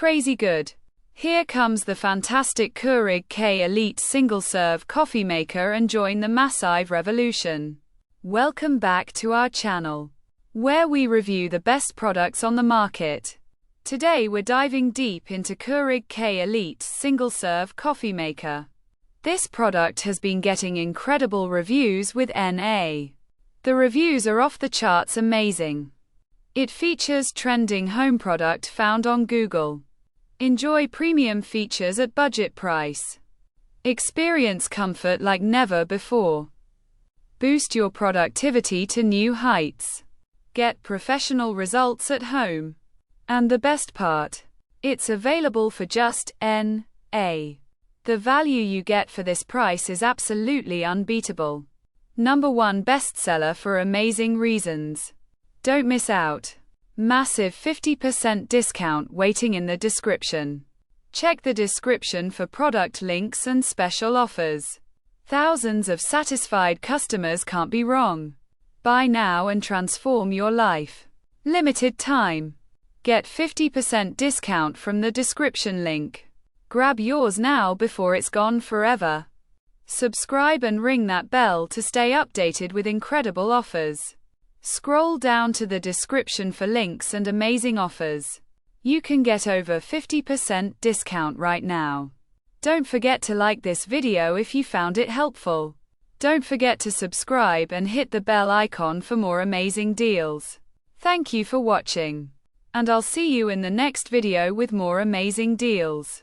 crazy good. Here comes the fantastic Keurig K Elite single-serve coffee maker, and join the massive revolution. Welcome back to our channel, where we review the best products on the market. Today we're diving deep into Keurig K Elite single-serve coffee maker. This product has been getting incredible reviews with NA. The reviews are off the charts amazing. It features trending home product found on Google. Enjoy premium features at budget price. Experience comfort like never before. Boost your productivity to new heights. Get professional results at home. And the best part, it's available for just NA. The value you get for this price is absolutely unbeatable. #1 bestseller for amazing reasons. Don't miss out. Massive 50% discount waiting in the description. Check the description for product links and special offers. Thousands of satisfied customers can't be wrong. Buy now and transform your life. Limited time. Get 50% discount from the description link. Grab yours now before it's gone forever. Subscribe and ring that bell to stay updated with incredible offers. Scroll down to the description for links and amazing offers. You can get over 50% discount right now. Don't forget to like this video if you found it helpful. Don't forget to subscribe and hit the bell icon for more amazing deals. Thank you for watching. And I'll see you in the next video with more amazing deals.